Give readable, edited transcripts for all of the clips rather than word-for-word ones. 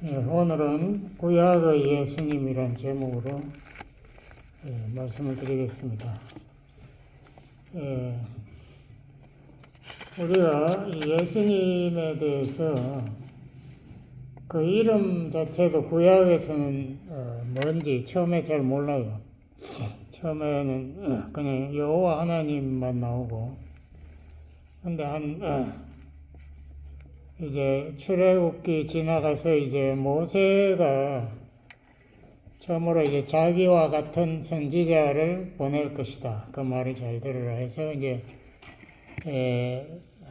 오늘은 구약의 예수님이란 제목으로 말씀을 드리겠습니다. 우리가 예수님에 대해서 그 이름 자체도 구약에서는 뭔지 처음에 잘 몰라요. 처음에는 그냥 여호와 하나님만 나오고, 근데 이제 출애굽기 지나가서 이제 모세가 처음으로 이제 자기와 같은 선지자를 보낼 것이다. 그 말을 잘 들으라 해서 이제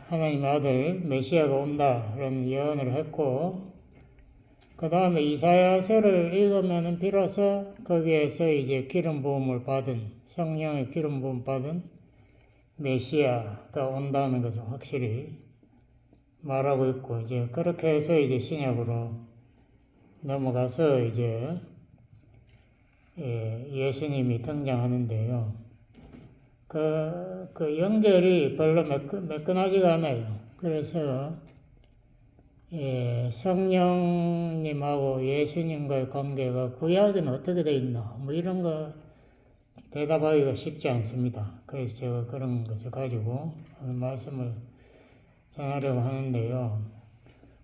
하나님의 아들 메시아가 온다 그런 예언을 했고, 그 다음에 이사야서를 읽으면은 비로소 거기에서 이제 기름 부음을 받은, 성령의 기름 부음 받은 메시아가 온다는 것을 확실히 말하고 있고, 이제 그렇게 해서 이제 신약으로 넘어가서 이제 예수님이 등장하는데요. 그 연결이 별로 매끈하지가 않아요. 그래서 성령님하고 예수님과의 관계가 구약에는 어떻게 돼 있나, 뭐 이런 거 대답하기가 쉽지 않습니다. 그래서 제가 그런 것을 가지고 말씀을 전하려고 하는데요.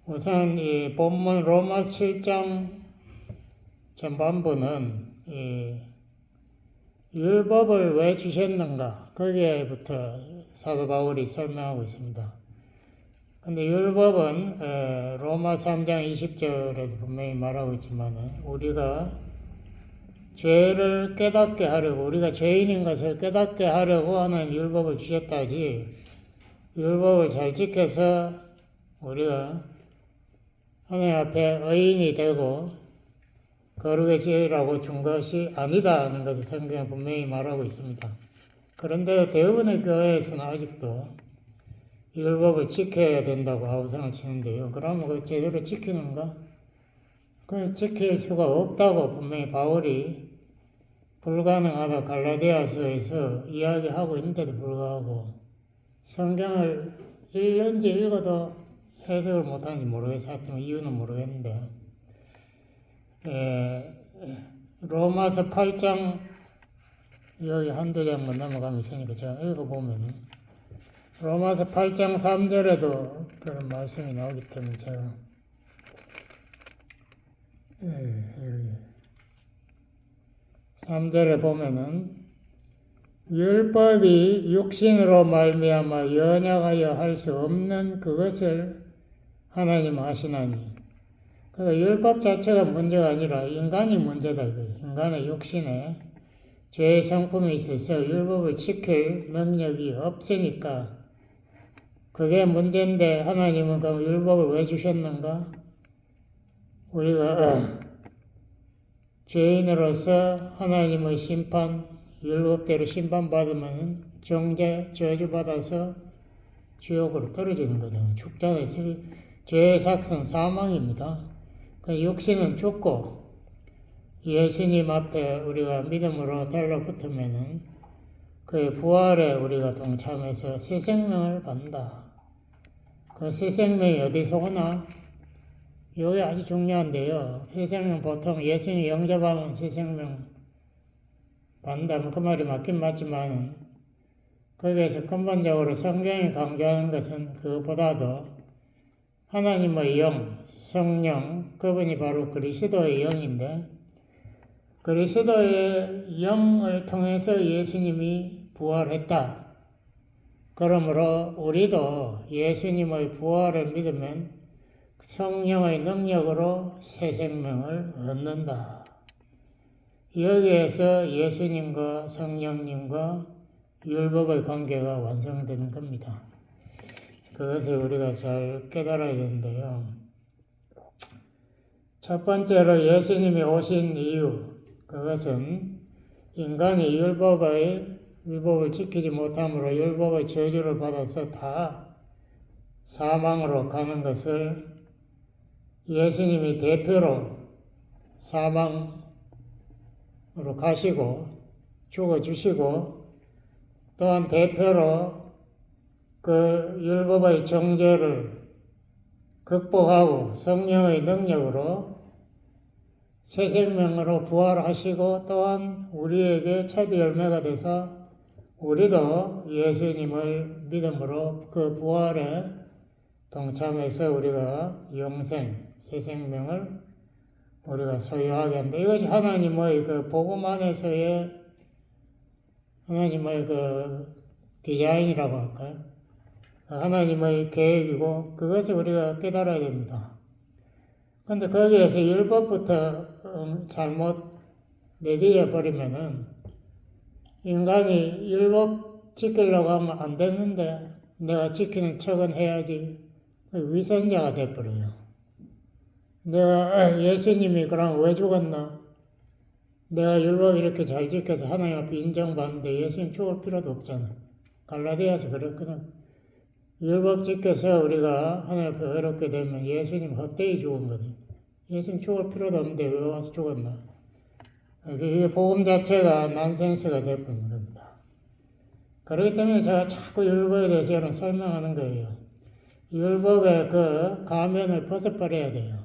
우선 이 본문 로마 7장 전반부는 율법을 왜 주셨는가, 거기에부터 사도 바울이 설명하고 있습니다. 근데 율법은 로마 3장 20절에도 분명히 말하고 있지만, 우리가 죄를 깨닫게 하려고, 우리가 죄인인 것을 깨닫게 하려고 하는 율법을 주셨다지, 율법을 잘 지켜서 우리가 하나님 앞에 의인이 되고 거룩의 지혜라고 준 것이 아니다는 것을 성경에 분명히 말하고 있습니다. 그런데 대부분의 교회에서는 아직도 율법을 지켜야 된다고 아우성을 치는데요. 그러면 그 제대로 지키는가? 그 지킬 수가 없다고 분명히 바울이 불가능하다 갈라디아서에서 이야기하고 있는데도 불구하고 성경을 읽는지 읽어도 해석을 못하는지 모르겠어요. 이유는 모르겠는데, 로마서 8장 여기 한두 장만 넘어가면 있으니까 제가 읽어보면, 로마서 8장 3절에도 그런 말씀이 나오기 때문에 제가 3절에 보면은, 율법이 육신으로 말미암아 연약하여 할 수 없는 그것을 하나님 하시나니, 그 율법 자체가 문제가 아니라 인간이 문제다. 인간의 육신에 죄의 성품이 있어서 율법을 지킬 능력이 없으니까 그게 문제인데, 하나님은 그 율법을 왜 주셨는가? 우리가 죄인으로서 하나님의 심판, 율법대로 심판받으면 정죄, 저주받아서 지옥으로 떨어지는 거죠. 죽잖아요. 죄의 삭은 사망입니다. 그 육신은 죽고 예수님 앞에 우리가 믿음으로 달라붙으면은 그의 부활에 우리가 동참해서 새 생명을 받는다. 그 새 생명이 어디서 오나? 이게 아주 중요한데요. 새 생명 보통 예수님 영접하면 새 생명 받는다면 그 말이 맞긴 맞지만, 거기에서 근본적으로 성경이 강조하는 것은 그보다도 하나님의 영, 성령, 그분이 바로 그리스도의 영인데, 그리스도의 영을 통해서 예수님이 부활했다. 그러므로 우리도 예수님의 부활을 믿으면 성령의 능력으로 새 생명을 얻는다. 여기에서 예수님과 성령님과 율법의 관계가 완성되는 겁니다. 그것을 우리가 잘 깨달아야 되는데요. 첫 번째로 예수님이 오신 이유, 그것은 인간이 율법을 지키지 못함으로 율법의 저주를 받아서 다 사망으로 가는 것을 예수님이 대표로 사망으로 가시고 죽어주시고, 또한 대표로 그 율법의 정죄를 극복하고 성령의 능력으로 새 생명으로 부활하시고 또한 우리에게 첫 열매가 돼서 우리도 예수님을 믿음으로 그 부활에 동참해서 우리가 영생, 새 생명을 우리가 소유하게 합니다. 이것이 하나님의 그 복음 안에서의 하나님의 그 디자인이라고 할까요? 하나님의 계획이고 그것을 우리가 깨달아야 됩니다. 근데 거기에서 율법부터 잘못 내디뎌 버리면은 인간이 율법 지키려고 하면 안 되는데 내가 지키는 척은 해야지 위선자가 돼버려요. 내가 예수님이 그럼 왜 죽었나? 내가 율법 이렇게 잘 지켜서 하나님 앞에 인정받는데 예수님 죽을 필요도 없잖아. 갈라디아서 그랬거든. 율법 지켜서 우리가 하나님 앞에 어렵게 되면 예수님 헛되이 죽은 거든. 예수님 죽을 필요도 없는데 왜 와서 죽었나? 이게 복음 자체가 난센스가 되어버린 겁니다. 그렇기 때문에 제가 자꾸 율법에 대해서 설명하는 거예요. 율법의 그 가면을 벗어버려야 돼요.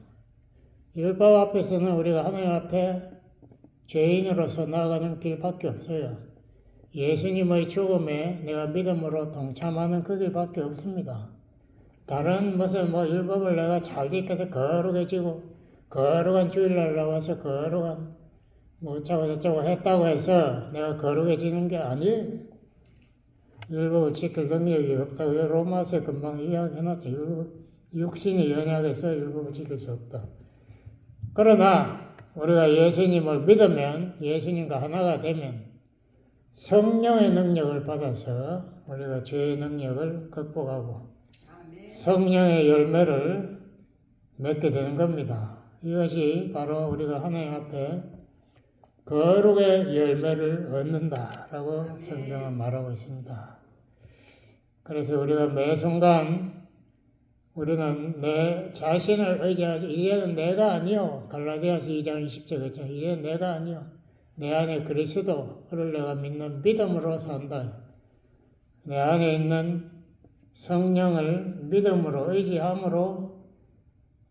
율법 앞에서는 우리가 하나님 앞에 죄인으로서 나아가는 길밖에 없어요. 예수님의 죽음에 내가 믿음으로 동참하는 그 길밖에 없습니다. 다른 무슨 율법을 내가 잘 지켜서 거룩해지고 거룩한 주일날 나와서 거룩한 어쩌고 저쩌고 했다고 해서 내가 거룩해지는 게 아니에요. 율법을 지킬 능력이 없다고 로마서에 금방 이야기해놨죠. 육신이 연약해서 율법을 지킬 수 없다. 그러나 우리가 예수님을 믿으면 예수님과 하나가 되면 성령의 능력을 받아서 우리가 죄의 능력을 극복하고 성령의 열매를 맺게 되는 겁니다. 이것이 바로 우리가 하나님 앞에 거룩의 열매를 얻는다라고 성경은 말하고 있습니다. 그래서 우리가 매 순간 우리는 내 자신을 의지하지 이제는 내가 아니요. 갈라디아서 2장 20절 그랬죠. 이제는 내가 아니요. 내 안에 그리스도를 내가 믿는 믿음으로 산다. 내 안에 있는 성령을 믿음으로 의지함으로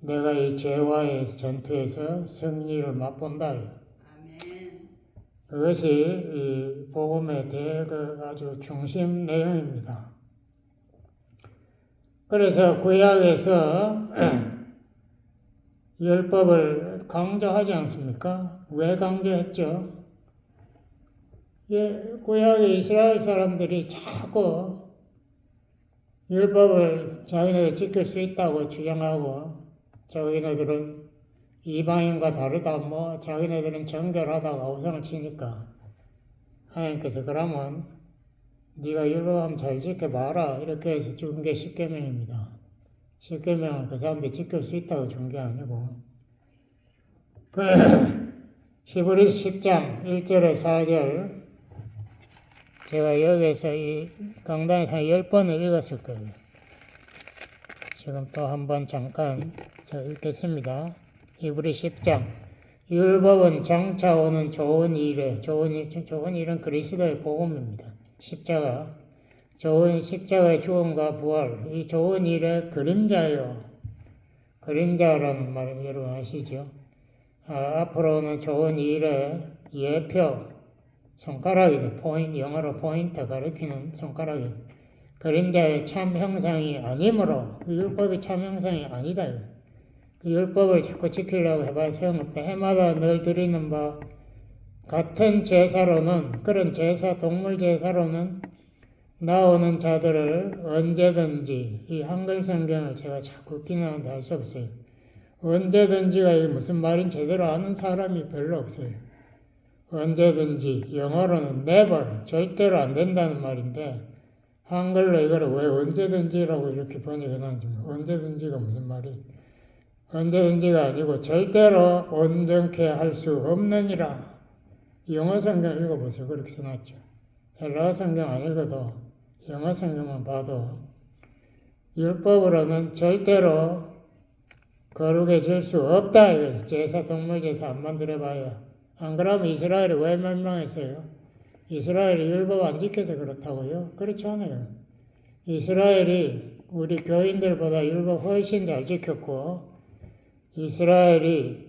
내가 이 죄와의 전투에서 승리를 맛본다. 그것이 이 복음에 대해 그 아주 중심 내용입니다. 그래서 구약에서 율법을 강조하지 않습니까? 왜 강조했죠? 구약의 이스라엘 사람들이 자꾸 율법을 자기네들 지킬 수 있다고 주장하고 자기네들은 이방인과 다르다 자기네들은 정결하다고 우상을 치니까 하나님께서 그러면 네가 율법 한번 잘 지켜봐라 이렇게 해서 준 게 십계명입니다. 십계명은 그 사람들이 지킬 수 있다고 준 게 아니고 히브리서 10장 1절에 4절 제가 여기에서 이 강단에서 한 10번을 읽었을 거예요. 지금 또 한번 잠깐 읽겠습니다. 히브리 10장 율법은 장차 오는 좋은 일에 좋은 일은 그리스도의 복음입니다. 십자가 좋은 십자가의 죽음과 부활 이 좋은 일의 그림자예요. 그림자라는 말 여러분 아시죠? 앞으로는 좋은 일의 예표 손가락이 영어로 포인트 가리키는 손가락이 그림자의 참 형상이 아니므로 그 율법이 참 형상이 아니다. 그 율법을 자꾸 지키려고 해봐야 소용없다. 해마다 늘 드리는 바 같은 제사로는 그런 제사 동물 제사로는 나오는 자들을 언제든지 이 한글 성경을 제가 자꾸 비난한다 할 수 없어요. 언제든지가 이게 무슨 말인지 제대로 아는 사람이 별로 없어요. 언제든지 영어로는 never 절대로 안 된다는 말인데 한글로 이거를 왜 언제든지라고 이렇게 번역해놨는지 언제든지가 무슨 말이 언제든지가 아니고 절대로 온전케 할 수 없느니라. 영어 성경 읽어보세요. 그렇게 써놨죠. 헬라어 성경 안 읽어도 영어 성경만 봐도 율법으로는 절대로 거룩해질 수 없다. 제사 동물 제사 안 만들어봐야. 안 그러면 이스라엘이 왜 멸망했어요? 이스라엘이 율법 안 지켜서 그렇다고요? 그렇지 않아요. 이스라엘이 우리 교인들보다 율법 훨씬 잘 지켰고 이스라엘이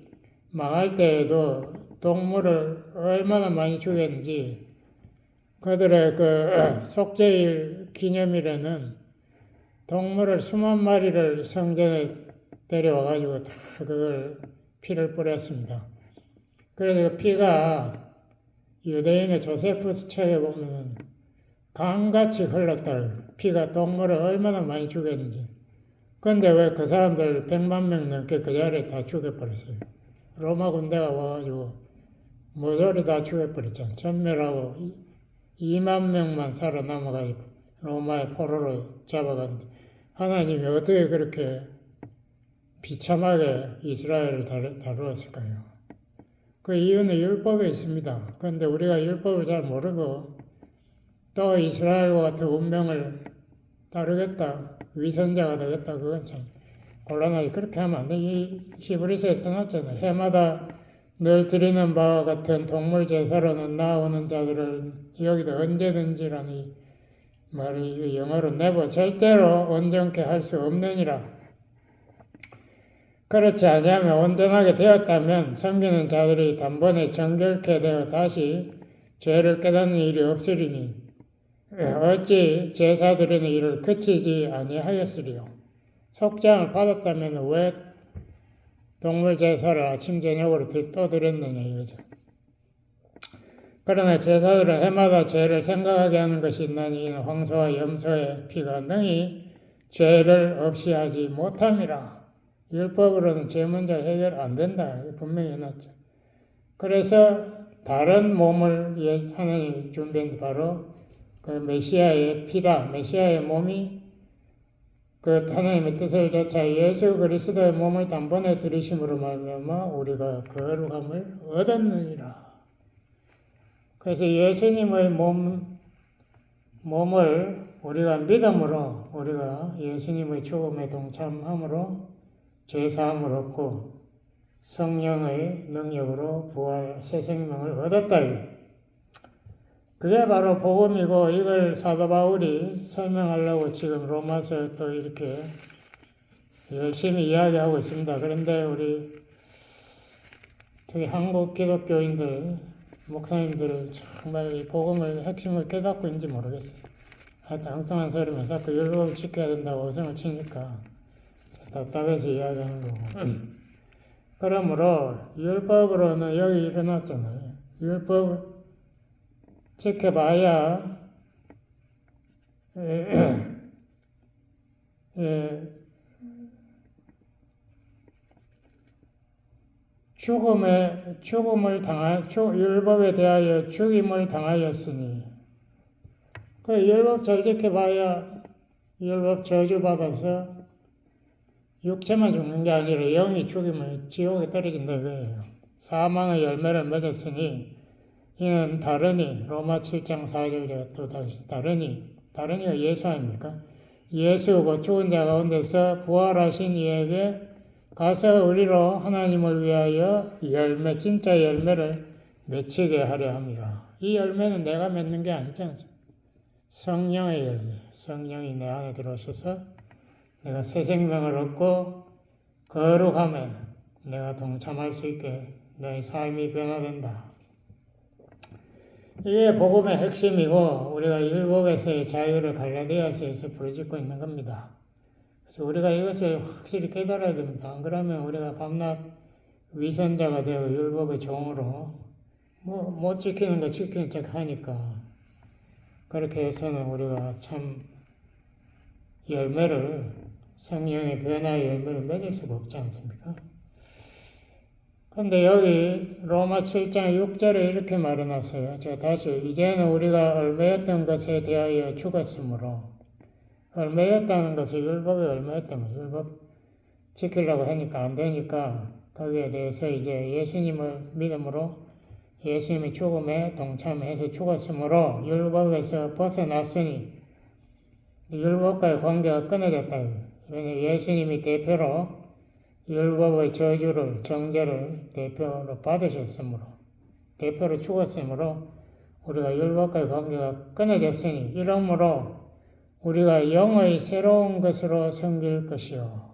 망할 때에도 동물을 얼마나 많이 죽였는지 그들의 그 속죄일 기념일에는 동물을 수만 마리를 성전에 데려와가지고 다 그걸 피를 뿌렸습니다. 그래서 그 피가 유대인의 조세푸스 책에 보면 강같이 흘렀다. 피가 동물을 얼마나 많이 죽였는지. 근데 왜 그 사람들 100만 명 넘게 그 자리에 다 죽여버렸어요. 로마 군대가 와가지고 모조리 다 죽여버렸잖아. 전멸하고 2만 명만 살아남아가지고 로마의 포로로 잡아갔는데 하나님이 어떻게 그렇게 비참하게 이스라엘을 다루었을까요? 그 이유는 율법에 있습니다. 그런데 우리가 율법을 잘 모르고 또 이스라엘과 같은 운명을 따르겠다, 위선자가 되겠다, 그건 참 곤란하지. 그렇게 하면 안 돼. 이 히브리서에 써놨잖아요. 해마다 늘 드리는 바와 같은 동물 제사로는 나오는 자들을 여기다 언제든지라는 이 말이 영어로 never, 절대로 온전케 할 수 없느니라. 그렇지 아니하면 온전하게 되었다면 섬기는 자들이 단번에 정결케 되어 다시 죄를 깨닫는 일이 없으리니 어찌 제사 드리는 일을 그치지 아니하였으리요. 속죄함을 받았다면 왜 동물 제사를 아침 저녁으로 또 드렸느냐 이거죠. 그러나 제사들은 해마다 죄를 생각하게 하는 것이 있나니 이는 황소와 염소의 피가 능히 죄를 없이 하지 못함이라. 율법으로는 죄 문제 해결 안 된다. 분명히 해놨죠. 그래서 다른 몸을 하나님이 준비한 바로 그 메시아의 피다. 메시아의 몸이 그 하나님의 뜻을 좇아 예수 그리스도의 몸을 단번에 들이심으로 말미암아 우리가 거룩함을 얻었느니라. 그래서 예수님의 몸을 우리가 믿음으로 우리가 예수님의 죽음에 동참함으로 죄사함을 얻고 성령의 능력으로 부활 새 생명을 얻었다. 그게 바로 복음이고 이걸 사도 바울이 설명하려고 지금 로마서 또 이렇게 열심히 이야기하고 있습니다. 그런데 우리 특히 한국 기독교인들, 목사님들은 정말 이 복음을 핵심을 깨닫고 있는지 모르겠어요. 하여튼 엉뚱한 소리면 자꾸 율법을 지켜야 된다고 어성을 치니까 답답해서 이야기하는 거고. 그러므로 율법으로는 여기 일어났잖아요. 율법 지켜봐야 율법에 대하여 죽임을 당하였으니 그 율법 잘 지켜봐야 율법 저주받아서 육체만 죽는 게 아니라 영이 죽이면 지옥에 떨어진다 이거예요. 사망의 열매를 맺었으니 이는 다르니 로마 7장 4절 제가 또 다시 다르니가 예수 아닙니까? 예수 곧 죽은 자 가운데서 부활하신 이에게 가서 우리로 하나님을 위하여 열매 진짜 열매를 맺히게 하려 함이라. 이 열매는 내가 맺는 게 아니지 않습니까? 성령의 열매. 성령이 내 안에 들어오셔서 내가 새 생명을 얻고 거룩함에 내가 동참할 수 있게 내 삶이 변화된다. 이게 복음의 핵심이고 우리가 율법에서의 자유를 갈라디아서에서 부르짖고 있는 겁니다. 그래서 우리가 이것을 확실히 깨달아야 됩니다. 안 그러면 우리가 밤낮 위선자가 되어 율법의 종으로 못 지키는 거 지키는 척 하니까 그렇게 해서는 우리가 참 성령의 변화의 열매를 맺을 수가 없지 않습니까? 근데 여기 로마 7장 6절에 이렇게 말해놨어요. 제가 다시 이제는 우리가 얽매였던 것에 대하여 죽었으므로 얽매였다는 것은 율법에 얽매였다면 율법 지키려고 하니까 안 되니까 거기에 대해서 이제 예수님을 믿음으로 예수님의 죽음에 동참해서 죽었으므로 율법에서 벗어났으니 율법과의 관계가 끊어졌다. 예수님이 대표로 율법의 저주를, 정죄를 대표로 받으셨으므로, 대표로 죽었으므로 우리가 율법과의 관계가 끊어졌으니 이러므로 우리가 영의 새로운 것으로 섬길 것이요.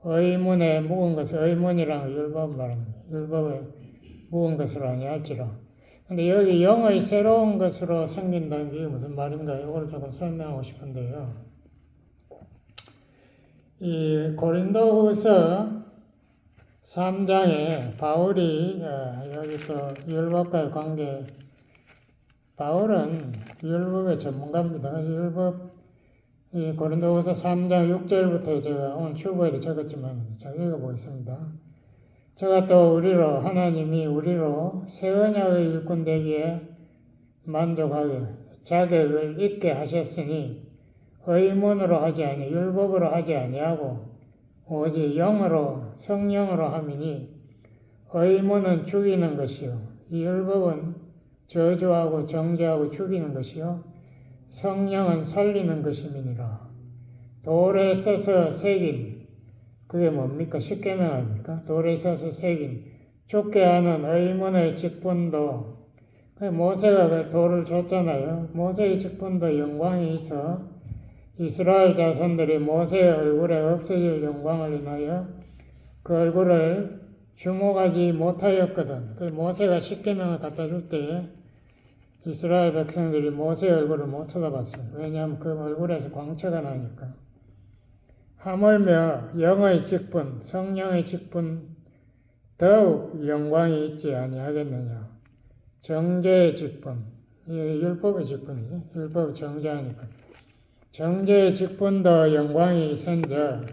의문에 묵은 것을 의문이라는 율법 말합니다. 율법에 묵은 것으로 아니할지라. 근데 여기 영의 새로운 것으로 생긴다는 게 무슨 말인가요? 이걸 조금 설명하고 싶은데요. 이 고린도후서 3장에 바울이 여기 또 율법과의 관계, 바울은 율법의 전문가입니다. 이 고린도후서 3장 6절부터 제가 오늘 출구에도 적었지만 자 읽어보겠습니다. 제가 또 하나님이 우리로 새 언약의 일꾼 되기에 만족하게 자격을 있게 하셨으니 의문으로 하지 아니 율법으로 하지 아니하고 오직 영으로 성령으로 함이니 의문은 죽이는 것이요 이 율법은 저주하고 정죄하고 죽이는 것이요 성령은 살리는 것임이니라. 돌에 써서 새긴 그게 뭡니까? 십계명 아닙니까? 돌에 써서 새긴 쫓게 하는 의문의 직분도 모세가 그 돌을 줬잖아요. 모세의 직분도 영광이 있어 이스라엘 자손들이 모세의 얼굴에 없어질 영광을 인하여 그 얼굴을 주목하지 못하였거든. 그 모세가 십계명을 갖다 줄 때 이스라엘 백성들이 모세의 얼굴을 못 쳐다봤어요. 왜냐하면 그 얼굴에서 광채가 나니까. 하물며 영의 직분, 성령의 직분 더욱 영광이 있지 아니하겠느냐. 정죄의 직분, 이게 율법의 직분이죠. 율법을 정죄하니까. 정죄의 직분도 영광이 있은즉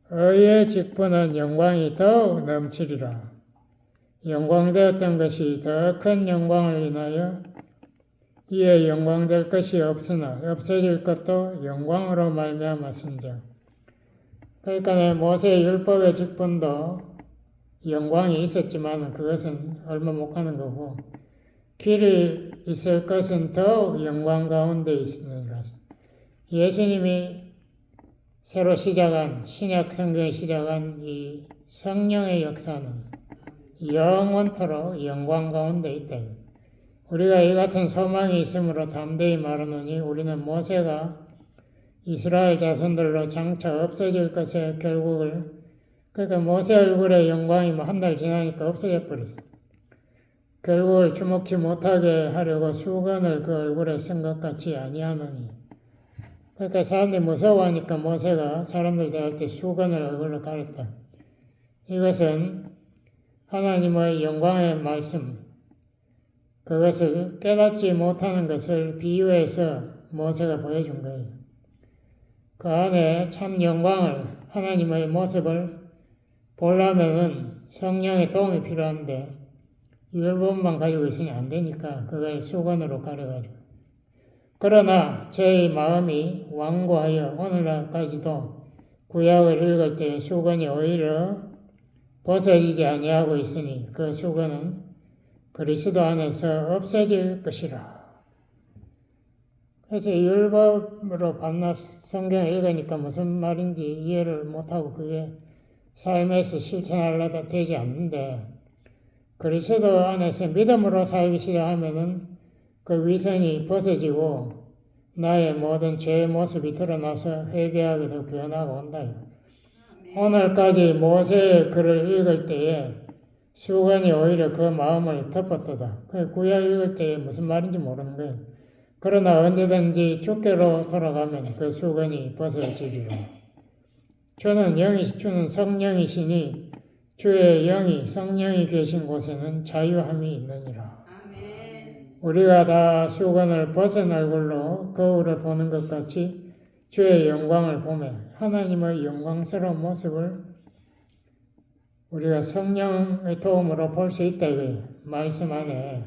의의 직분은 영광이 더욱 넘치리라. 영광되었던 것이 더 큰 영광을 인하여 이에 영광될 것이 없으나 없어질 것도 영광으로 말미암았은즉. 그러니까 모세의 율법의 직분도 영광이 있었지만 그것은 얼마 못 가는 거고 길이 있을 것은 더욱 영광 가운데 있으니라. 예수님이 새로 시작한 신약 성경에 시작한 이 성령의 역사는 영원토록 영광 가운데 있다. 우리가 이 같은 소망이 있으므로 담대히 말하노니 우리는 모세가 이스라엘 자손들로 장차 없어질 것의 결국을 그러니까 모세 얼굴의 영광이 한 달 지나니까 없어져 버렸어요. 결국을 주목치 못하게 하려고 수건을 그 얼굴에 쓴 것 같이 아니하노니 그러니까 사람들이 무서워하니까 모세가 사람들 대할 때 수건을 얼굴로 가렸다. 이것은 하나님의 영광의 말씀, 그것을 깨닫지 못하는 것을 비유해서 모세가 보여준 거예요. 그 안에 참 영광을, 하나님의 모습을 보려면은 성령의 도움이 필요한데 율법만 가지고 있으니 안 되니까 그걸 수건으로 가려가지고. 그러나 제 마음이 완고하여 오늘날까지도 구약을 읽을 때 수건이 오히려 벗어지지 아니하고 있으니 그 수건은 그리스도 안에서 없어질 것이라. 그래서 율법으로 반나 성경을 읽으니까 무슨 말인지 이해를 못하고 그게 삶에서 실천하려다 되지 않는데 그리스도 안에서 믿음으로 살기 시작하면은 그 위선이 벗어지고 나의 모든 죄의 모습이 드러나서 회개하게 되고 변화가 온다. 오늘까지 모세의 글을 읽을 때에 수건이 오히려 그 마음을 덮었다. 그 구약 읽을 때에 무슨 말인지 모르는 거예요. 그러나 언제든지 주께로 돌아가면 그 수건이 벗어지리라. 주는 성령이시니 주의 영이 성령이 계신 곳에는 자유함이 있느니라. 아멘. 우리가 다 수건을 벗은 얼굴로 거울을 보는 것 같이 주의 영광을 보며 하나님의 영광스러운 모습을 우리가 성령의 도움으로 볼 수 있다. 이거예요. 말씀 안에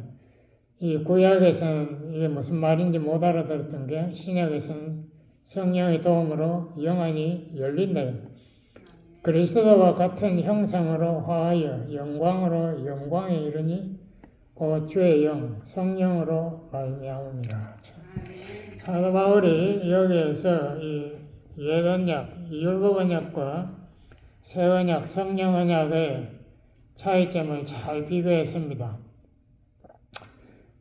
이 구약에서는 이게 무슨 말인지 못 알아들었던 게 신약에서는 성령의 도움으로 영안이 열린다. 그리스도와 같은 형상으로 화하여 영광으로 영광에 이르니 곧 주의 영 성령으로 말미암으니라. 사도 바울이 여기에서 이 옛언약, 율법 언약과 새 언약, 성령 언약의 차이점을 잘 비교했습니다.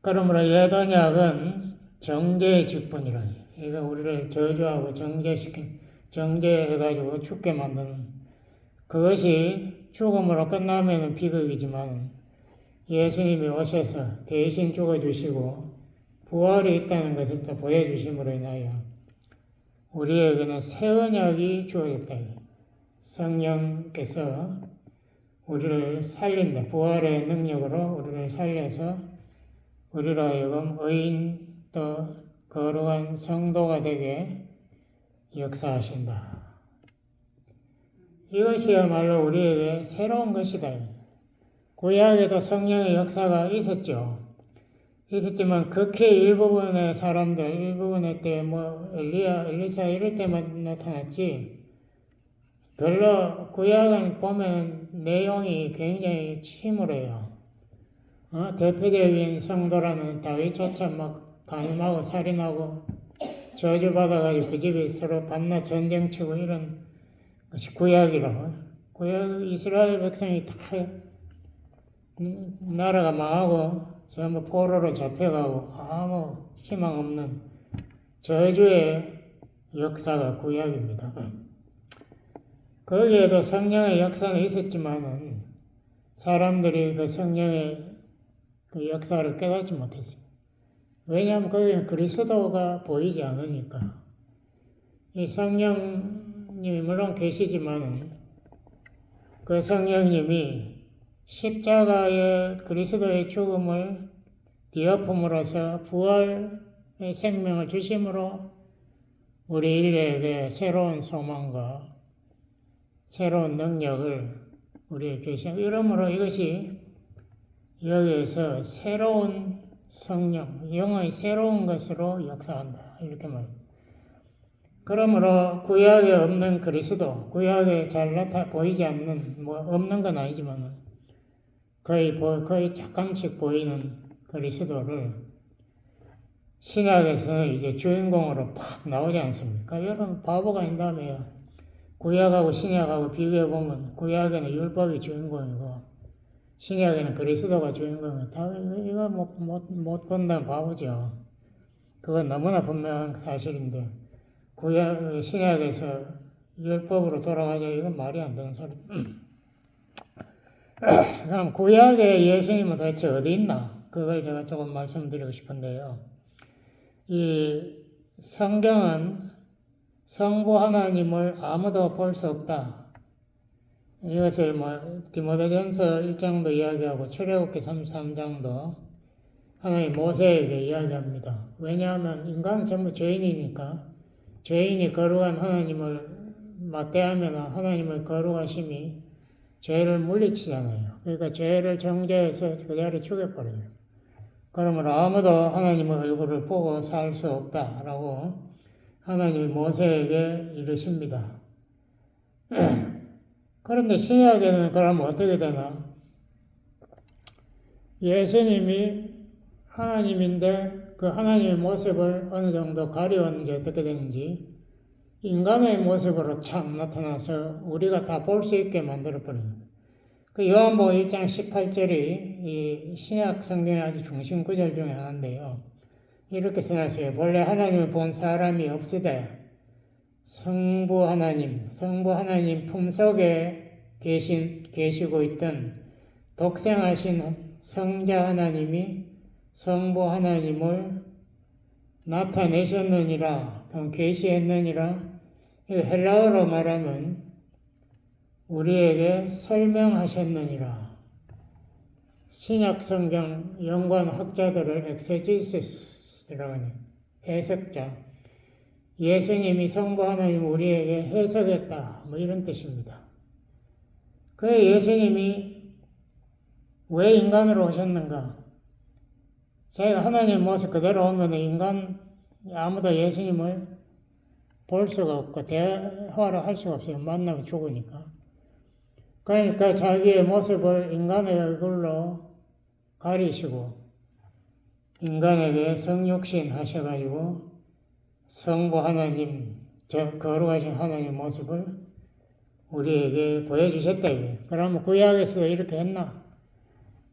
그러므로 옛 언약은 정죄의 직분이라. 이거 우리를 저주하고 정죄해가지고 죽게 만드는 그것이 죽음으로 끝나면 비극이지만 예수님이 오셔서 대신 죽어주시고 부활이 있다는 것을 또 보여주심으로 인하여 우리에게는 새 언약이 주어졌다. 성령께서 우리를 살린다. 부활의 능력으로 우리를 살려서 우리로 하여금 의인 또 거룩한 성도가 되게 역사하신다. 이것이야말로 우리에게 새로운 것이다. 구약에도 성령의 역사가 있었지만 극히 일부분의 사람들, 일부분의 때 엘리야, 엘리사 이럴 때만 나타났지. 별로 구약은 보면 내용이 굉장히 침울해요. 대표적인 성도라는 다윗조차 막 간음하고 살인하고 저주받아가지고 그 집이 서로 밤낮 전쟁치고 이런 것이 구약이라고. 구약 이스라엘 백성이 다 나라가 망하고 전부 포로로 잡혀가고 아무 희망 없는 저주의 역사가 구약입니다. 거기에도 성령의 역사는 있었지만은 사람들이 그 성령의 그 역사를 깨닫지 못했어요. 왜냐하면 거기는 그리스도가 보이지 않으니까. 이 성령님이 물론 계시지만은 그 성령님이 십자가의 그리스도의 죽음을 뒤엎음으로써 부활의 생명을 주심으로 우리 인류에게 새로운 소망과 새로운 능력을 우리에게 계시는 이러므로 이것이 여기에서 새로운 성령, 영의 새로운 것으로 역사한다. 이렇게 말합니다. 그러므로 구약에 없는 그리스도, 구약에 잘 보이지 않는, 없는 건 아니지만 거의 잠깐씩 보이는 그리스도를 신약에서는 이제 주인공으로 팍 나오지 않습니까? 여러분 바보가 아닌다며요. 구약하고 신약하고 비교해보면 구약에는 율법이 주인공이고 신약에는 그리스도가 주인공이고 이거 못 본다면 바보죠. 그건 너무나 분명한 사실인데 신약에서 율법으로 돌아가자 이건 말이 안 되는 소리. 그럼 구약에 예수님은 도대체 어디 있나? 그걸 제가 조금 말씀드리고 싶은데요. 이 성경은 성부 하나님을 아무도 볼 수 없다. 이것을 디모데전서 1장도 이야기하고 출애굽기 33장도 하나님 모세에게 이야기합니다. 왜냐하면 인간은 전부 죄인이니까 죄인이 거룩한 하나님을 맞대하면 하나님의 거룩하심이 죄를 물리치잖아요. 그러니까 죄를 정죄해서 그 자리에 죽여버려요. 그러므로 아무도 하나님의 얼굴을 보고 살 수 없다라고 하나님이 모세에게 이르십니다. 그런데 신약에는 그러면 어떻게 되나? 예수님이 하나님인데 그 하나님의 모습을 어느 정도 가려웠는지 어떻게 되는지 인간의 모습으로 착 나타나서 우리가 다 볼 수 있게 만들어버립니다. 그 요한복음 1장 18절이 이 신약 성경의 아주 중심 구절 중에 하나인데요. 이렇게 써놨어요. 본래 하나님을 본 사람이 없으되 성부 하나님 품속에 계시고 있던 독생하신 성자 하나님이 성부 하나님을 나타내셨느니라, 계시했느니라. 헬라어로 말하면 우리에게 설명하셨느니라. 신약 성경 연구한 학자들을 엑세지시스라고 해요. 해석자. 예수님이 성부 하나님 우리에게 해석했다. 이런 뜻입니다. 그 예수님이 왜 인간으로 오셨는가? 자기가 하나님 모습 그대로 오면 인간 아무도 예수님을 볼 수가 없고 대화를 할 수가 없어요. 만나면 죽으니까. 그러니까 자기의 모습을 인간의 얼굴로 가리시고 인간에게 성육신 하셔가지고 성부 하나님, 거룩하신 하나님 모습을 우리에게 보여주셨다. 그러면 구약에서 이렇게 했나?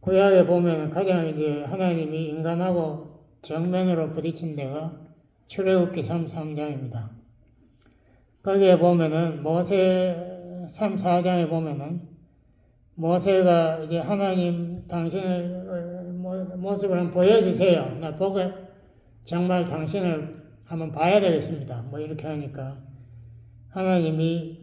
구약에 보면 가장 이제 하나님이 인간하고 정면으로 부딪힌 데가 출애굽기 33장입니다. 거기에 보면은 모세 3, 4장에 보면은 모세가 이제 하나님 당신의 모습을 한번 보여주세요. 나 보고 정말 당신을 한번 봐야 되겠습니다. 뭐 이렇게 하니까 하나님이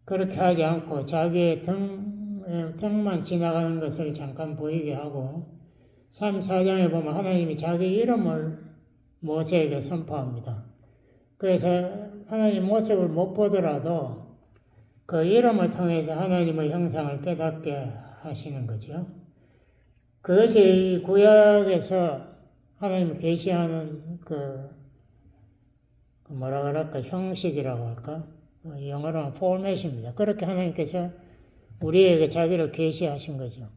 그렇게 하지 않고 자기의 등만 지나가는 것을 잠깐 보이게 하고 3, 4장에 보면 하나님이 자기 이름을 모세에게 선포합니다. 그래서 하나님 모습을 못 보더라도 그 이름을 통해서 하나님의 형상을 깨닫게 하시는 거죠. 그것이 구약에서 하나님을 계시하는 뭐라 그럴까, 형식이라고 할까? 영어로는 포맷입니다. 그렇게 하나님께서 우리에게 자기를 계시하신 거죠.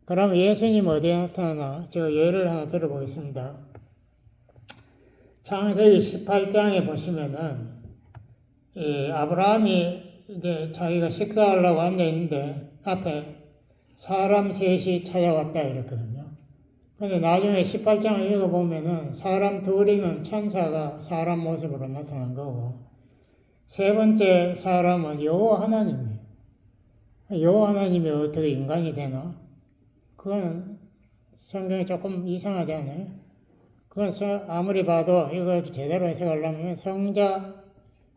그럼 예수님 어디에 나타나나? 제가 예를 하나 들어보겠습니다. 창세기 18장에 보시면은 아브라함이 이제 자기가 식사하려고 앉아 있는데 앞에 사람 셋이 찾아왔다 이랬거든요. 근데 나중에 18장을 읽어보면은 사람 둘이는 천사가 사람 모습으로 나타난 거고 세 번째 사람은 여호와 하나님이에요. 여호와 하나님이 어떻게 인간이 되나? 그건 성경이 조금 이상하지 않아요? 그건 아무리 봐도 이거 제대로 해석하려면 성자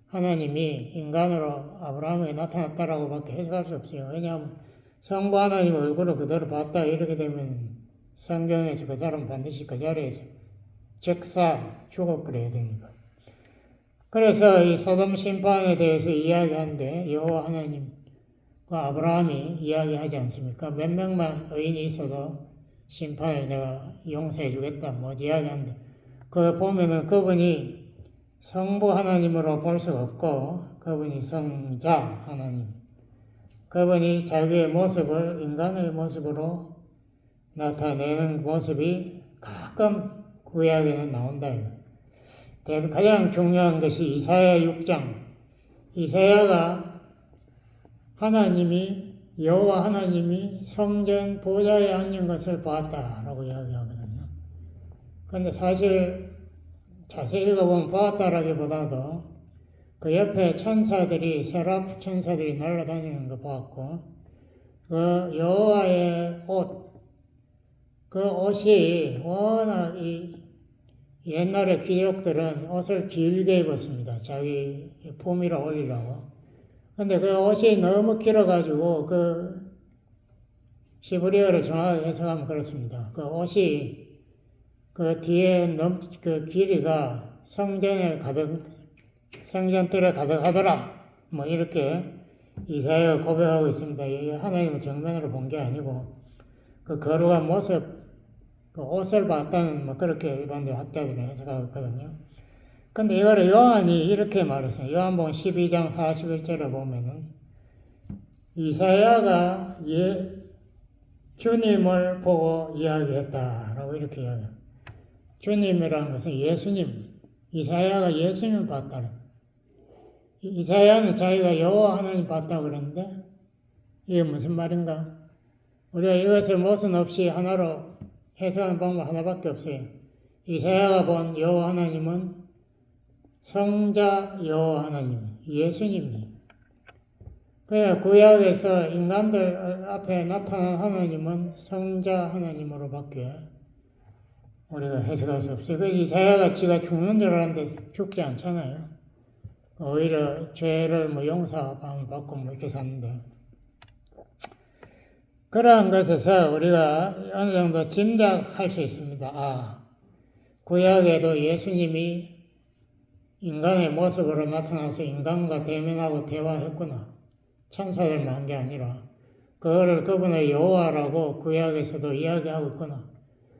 하나님이 인간으로 아브라함에게 나타났다라고 밖에 해석할 수 없어요. 왜냐하면 성부 하나님 얼굴을 그대로 봤다 이렇게 되면 성경에서 그 사람 반드시 그 자리에서 죽어버려야 되니까. 그래서 이 소돔 심판에 대해서 이야기하는데 여호와 하나님 그 아브라함이 이야기하지 않습니까? 몇 명만 의인이 있어도 심판을 내가 용서해 주겠다 뭐 이야기하는데 그거 보면은 그분이 성부 하나님으로 볼 수가 없고 그분이 성자 하나님 그분이 자기의 모습을 인간의 모습으로 나타내는 모습이 가끔 구약에는 나온다. 가장 중요한 것이 이사야 6장. 이사야가 하나님이 여호와 하나님이 성전 보좌에 앉은 것을 보았다라고 이야기하거든요. 그런데 사실 자세히 읽어보면 보았다라기보다도 그 옆에 천사들이 세라프 천사들이 날아다니는 거 보았고 그 여호와의 그 옷이 워낙 옛날에 귀족들은 옷을 길게 입었습니다. 자기 품위를 올리려고. 근데 그 옷이 너무 길어가지고 그 히브리어를 정확하게 해석하면 그렇습니다. 그 옷이 그 뒤에 그 길이가 성전뜰에 가득하더라. 뭐 이렇게 이사야가 고백하고 있습니다. 하나님은 정면으로 본 게 아니고 그 거룩한 모습, 그 옷을 봤다는 뭐 그렇게 일반적 학자들이 해석하고 있거든요. 근데 이거를 요한이 이렇게 말했어요. 요한복음 12장 41절에 보면은 이사야가 주님을 보고 이야기했다라고 이렇게 이야기해요. 주님이라는 것은 예수님, 이사야가 예수님을 봤다는. 이사야는 자기가 여호와 하나님 봤다고 그랬는데 이게 무슨 말인가? 우리가 이것을 모순 없이 하나로 해석하는 방법 하나밖에 없어요. 이사야가 본 여호와 하나님은 성자 여호와 하나님, 예수님이. 그래 구약에서 인간들 앞에 나타난 하나님은 성자 하나님으로밖에 우리가 해석할 수 없어요. 그래서 이사야가 지가 죽는 줄 알았는데 죽지 않잖아요. 오히려 죄를 뭐 용서받고 뭐 이렇게 샀는데. 그러한 것에서 우리가 어느 정도 짐작할 수 있습니다. 구약에도 예수님이 인간의 모습으로 나타나서 인간과 대면하고 대화했구나. 천사들만 한 게 아니라 그거를 그분의 여호와라고 구약에서도 이야기하고 있구나.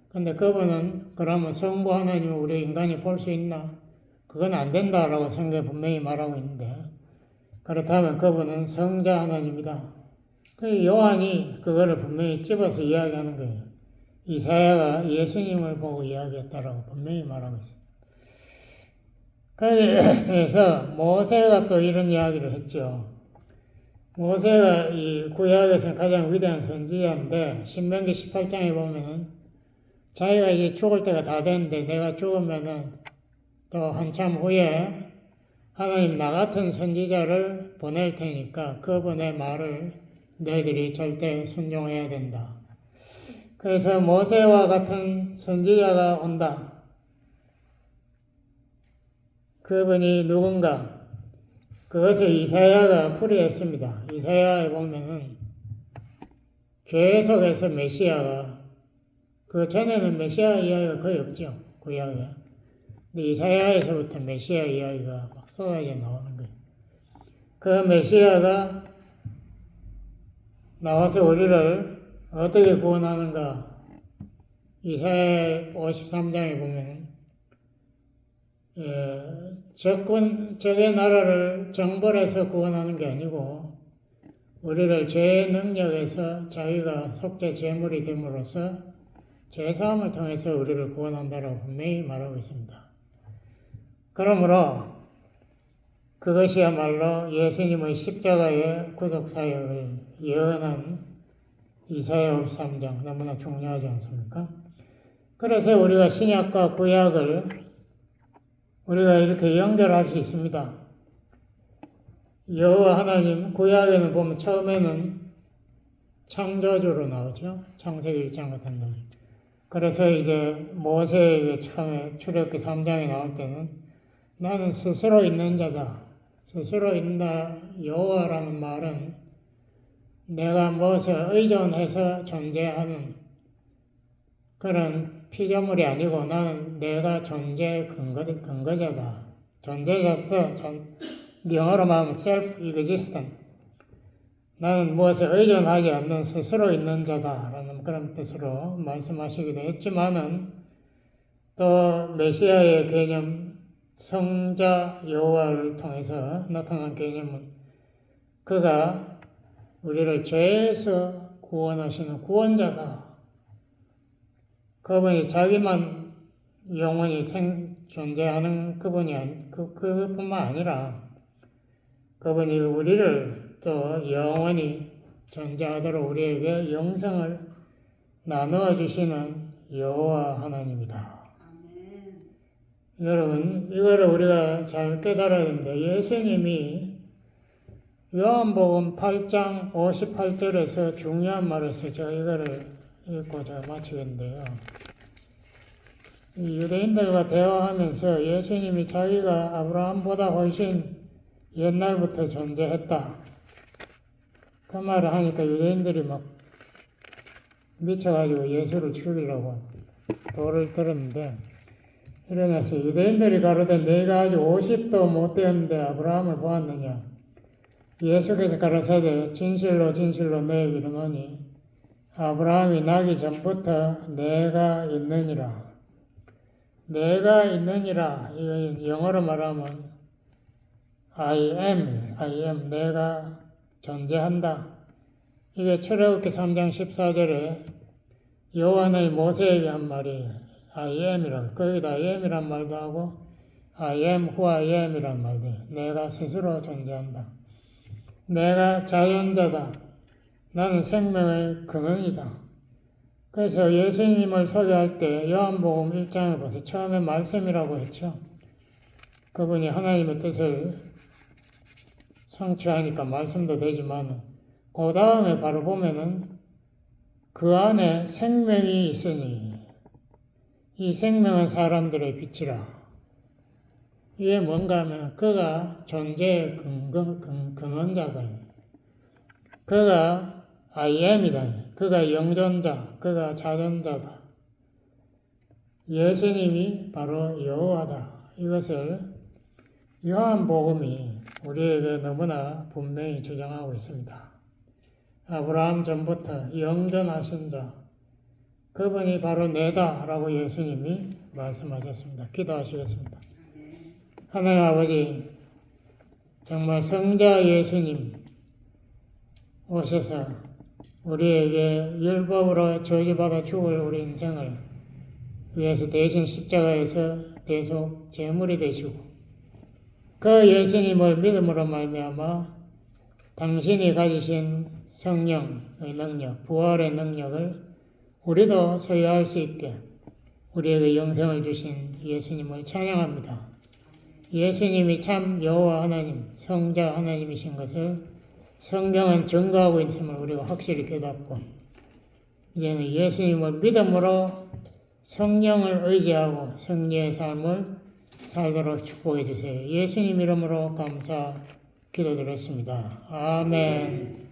근데 그분은 그러면 성부 하나님을 우리 인간이 볼 수 있나? 그건 안 된다라고 성경에 분명히 말하고 있는데 그렇다면 그분은 성자 하나님이다. 그 요한이 그거를 분명히 집어서 이야기하는 거예요. 이사야가 예수님을 보고 이야기했다라고 분명히 말하고 있어요. 그래서 모세가 또 이런 이야기를 했죠. 모세가 이 구약에서는 가장 위대한 선지자인데 신명기 18장에 보면은 자기가 이제 죽을 때가 다 됐는데 내가 죽으면은 또 한참 후에 하나님 나 같은 선지자를 보낼 테니까 그분의 말을 너희들이 절대 순종해야 된다. 그래서 모세와 같은 선지자가 온다. 그분이 누군가? 그것을 이사야가 풀이했습니다. 이사야에 보면은 계속해서 메시아가, 그 전에는 메시아 이야기가 거의 없죠. 그 이야기가. 근데 이사야에서부터 메시아 이야기가 막 쏟아져 나오는 거예요. 그 메시아가 나와서 우리를 어떻게 구원하는가? 이사야 53장에 보면 적의 나라를 정벌해서 구원하는 게 아니고 우리를 죄의 능력에서 자기가 속죄 제물이 됨으로써 죄사함을 통해서 우리를 구원한다라고 분명히 말하고 있습니다. 그러므로 그것이야말로 예수님의 십자가의 구속사역을 예언한 이사야 53장 너무나 중요하지 않습니까? 그래서 우리가 신약과 구약을 우리가 이렇게 연결할 수 있습니다. 여호와 하나님 구약에는 보면 처음에는 창조주로 나오죠. 창세기 1장 같은 거. 그래서 이제 모세에게 처음에 출애굽기 3장에 나올 때는 나는 스스로 있는 자다. 스스로 있나 여호와라는 말은 내가 무엇에 의존해서 존재하는 그런 피조물이 아니고 나는 내가 존재의 근거자다. 존재자서 영어로 말하면 self-existent. 나는 무엇에 의존하지 않는 스스로 있는 자다라는 그런 뜻으로 말씀하시기도 했지만은 또 메시아의 개념, 성자 여호와를 통해서 나타난 개념은 그가 우리를 죄에서 구원하시는 구원자다. 그분이 자기만 영원히 존재하는 그뿐만 아니라 그분이 우리를 또 영원히 존재하도록 우리에게 영생을 나누어 주시는 여호와 하나님이다. 아멘. 여러분, 이거를 우리가 잘 깨달아야 됩니다. 예수님이 요한복음 8장 58절에서 중요한 말을 했어요. 제가 이거를 읽고 제가 마치겠는데요. 유대인들과 대화하면서 예수님이 자기가 아브라함보다 훨씬 옛날부터 존재했다. 그 말을 하니까 유대인들이 막 미쳐가지고 예수를 죽이려고 돌을 들었는데 이러면서 유대인들이 가로되 내가 아직 50도 못 되었는데 아브라함을 보았느냐. 예수께서 가라사대 진실로 진실로 너에게 이르노니 아브라함이 나기 전부터 내가 있느니라. 내가 있느니라. 이건 영어로 말하면 I am, 내가 존재한다. 이게 출애굽기 3장 14절에 여호와의 모세에게 한 말이 I am이라고. 거기다 I am이란 말도 하고 I am who I am이란 말도 해요. 내가 스스로 존재한다. 내가 자연자다. 나는 생명의 근원이다. 그래서 예수님을 소개할 때 요한복음 1장에 보세요. 처음에 말씀이라고 했죠. 그분이 하나님의 뜻을 성취하니까 말씀도 되지만 그 다음에 바로 보면은 그 안에 생명이 있으니 이 생명은 사람들의 빛이라. 이게 뭔가 하면 그가 존재의 근원자다. 그가 I am이다. 그가 영존자, 그가 자존자다. 예수님이 바로 여호와다. 이것을 요한복음이 우리에게 너무나 분명히 주장하고 있습니다. 아브라함 전부터 영존하신 자, 그분이 바로 내다라고 예수님이 말씀하셨습니다. 기도하시겠습니다. 하나님 아버지, 정말 성자 예수님 오셔서 우리에게 율법으로 저주받아 죽을 우리 인생을 위해서 대신 십자가에서 대속 제물이 되시고 그 예수님을 믿음으로 말미암아 당신이 가지신 성령의 능력, 부활의 능력을 우리도 소유할 수 있게 우리에게 영생을 주신 예수님을 찬양합니다. 예수님이 참 여호와 하나님, 성자 하나님이신 것을 성경은 증거하고 있음을 우리가 확실히 깨닫고 이제는 예수님을 믿음으로 성령을 의지하고 승리의 삶을 살도록 축복해 주세요. 예수님 이름으로 감사 기도드렸습니다. 아멘.